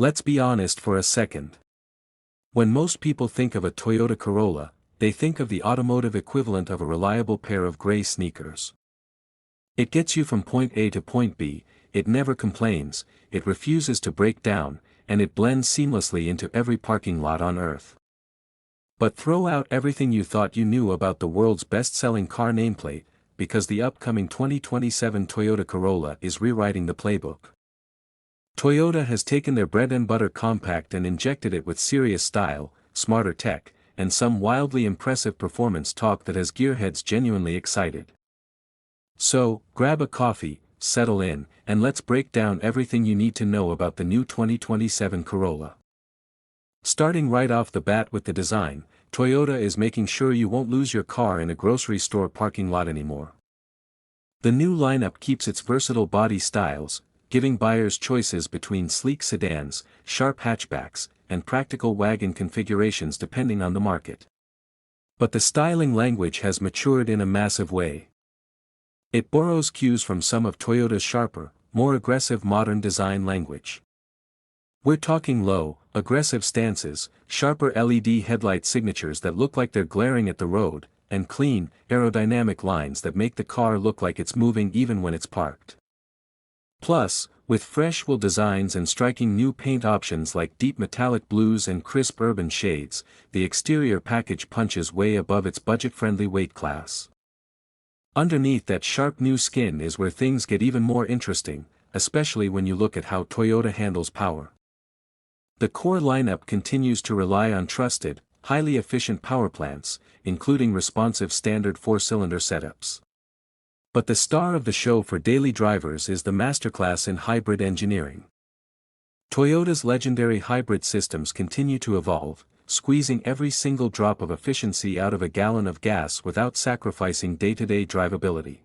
Let's be honest for a second. When most people think of a Toyota Corolla, they think of the automotive equivalent of a reliable pair of gray sneakers. It gets you from point A to point B, it never complains, it refuses to break down, and it blends seamlessly into every parking lot on Earth. But throw out everything you thought you knew about the world's best-selling car nameplate, because the upcoming 2027 Toyota Corolla is rewriting the playbook. Toyota has taken their bread-and-butter compact and injected it with serious style, smarter tech, and some wildly impressive performance talk that has gearheads genuinely excited. So, grab a coffee, settle in, and let's break down everything you need to know about the new 2027 Corolla. Starting right off the bat with the design, Toyota is making sure you won't lose your car in a grocery store parking lot anymore. The new lineup keeps its versatile body styles, giving buyers choices between sleek sedans, sharp hatchbacks, and practical wagon configurations depending on the market. But the styling language has matured in a massive way. It borrows cues from some of Toyota's sharper, more aggressive modern design language. We're talking low, aggressive stances, sharper LED headlight signatures that look like they're glaring at the road, and clean, aerodynamic lines that make the car look like it's moving even when it's parked. Plus, with fresh wool designs and striking new paint options like deep metallic blues and crisp urban shades, the exterior package punches way above its budget-friendly weight class. Underneath that sharp new skin is where things get even more interesting, especially when you look at how Toyota handles power. The core lineup continues to rely on trusted, highly efficient power plants, including responsive standard 4-cylinder setups. But the star of the show for daily drivers is the masterclass in hybrid engineering. Toyota's legendary hybrid systems continue to evolve, squeezing every single drop of efficiency out of a gallon of gas without sacrificing day-to-day drivability.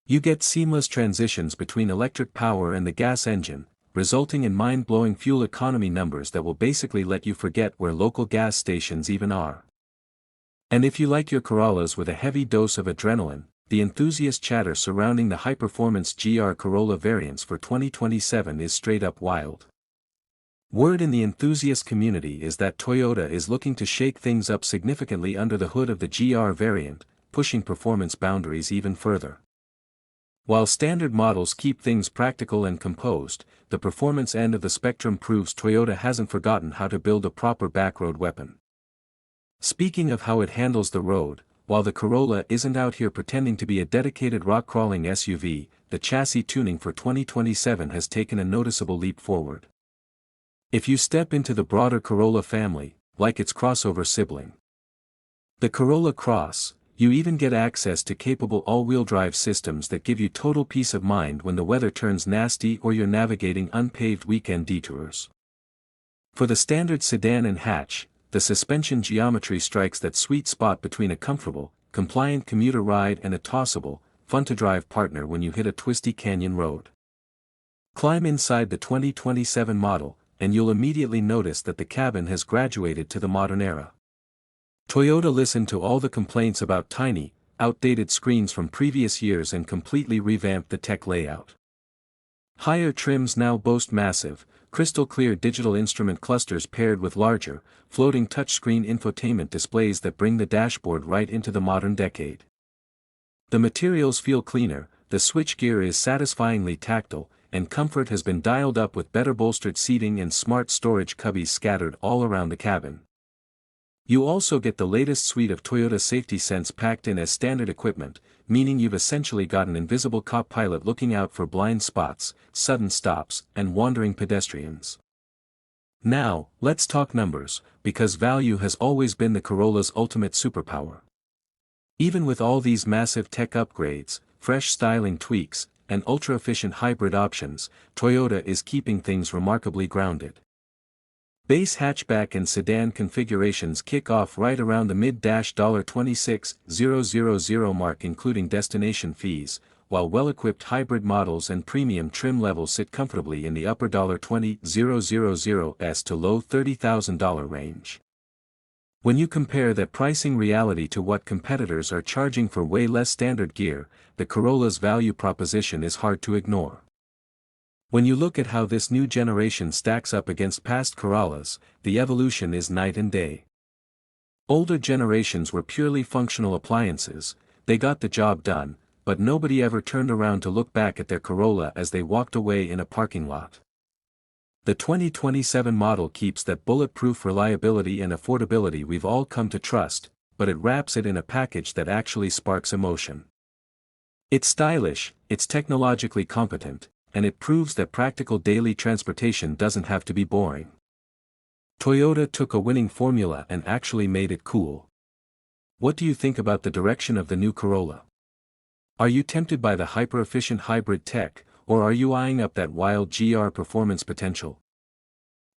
You get seamless transitions between electric power and the gas engine, resulting in mind-blowing fuel economy numbers that will basically let you forget where local gas stations even are. And if you like your Corollas with a heavy dose of adrenaline, the enthusiast chatter surrounding the high-performance GR Corolla variants for 2027 is straight-up wild. Word in the enthusiast community is that Toyota is looking to shake things up significantly under the hood of the GR variant, pushing performance boundaries even further. While standard models keep things practical and composed, the performance end of the spectrum proves Toyota hasn't forgotten how to build a proper backroad weapon. Speaking of how it handles the road, while the Corolla isn't out here pretending to be a dedicated rock-crawling SUV, the chassis tuning for 2027 has taken a noticeable leap forward. If you step into the broader Corolla family, like its crossover sibling, the Corolla Cross, you even get access to capable all-wheel drive systems that give you total peace of mind when the weather turns nasty or you're navigating unpaved weekend detours. For the standard sedan and hatch, the suspension geometry strikes that sweet spot between a comfortable, compliant commuter ride and a tossable, fun-to-drive partner when you hit a twisty canyon road. Climb inside the 2027 model, and you'll immediately notice that the cabin has graduated to the modern era. Toyota listened to all the complaints about tiny, outdated screens from previous years and completely revamped the tech layout. Higher trims now boast massive, crystal-clear digital instrument clusters paired with larger, floating touchscreen infotainment displays that bring the dashboard right into the modern decade. The materials feel cleaner, the switchgear is satisfyingly tactile, and comfort has been dialed up with better bolstered seating and smart storage cubbies scattered all around the cabin. You also get the latest suite of Toyota Safety Sense packed in as standard equipment, meaning you've essentially got an invisible cop-pilot looking out for blind spots, sudden stops, and wandering pedestrians. Now, let's talk numbers, because value has always been the Corolla's ultimate superpower. Even with all these massive tech upgrades, fresh styling tweaks, and ultra-efficient hybrid options, Toyota is keeping things remarkably grounded. Base hatchback and sedan configurations kick off right around the mid-$26,000 mark including destination fees, while well-equipped hybrid models and premium trim levels sit comfortably in the upper $20,000s to low $30,000 range. When you compare that pricing reality to what competitors are charging for way less standard gear, the Corolla's value proposition is hard to ignore. When you look at how this new generation stacks up against past Corollas, the evolution is night and day. Older generations were purely functional appliances, they got the job done, but nobody ever turned around to look back at their Corolla as they walked away in a parking lot. The 2027 model keeps that bulletproof reliability and affordability we've all come to trust, but it wraps it in a package that actually sparks emotion. It's stylish, it's technologically competent, and it proves that practical daily transportation doesn't have to be boring. Toyota took a winning formula and actually made it cool. What do you think about the direction of the new Corolla? Are you tempted by the hyper-efficient hybrid tech, or are you eyeing up that wild GR performance potential?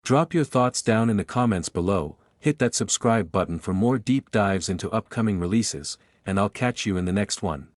Drop your thoughts down in the comments below, hit that subscribe button for more deep dives into upcoming releases, and I'll catch you in the next one.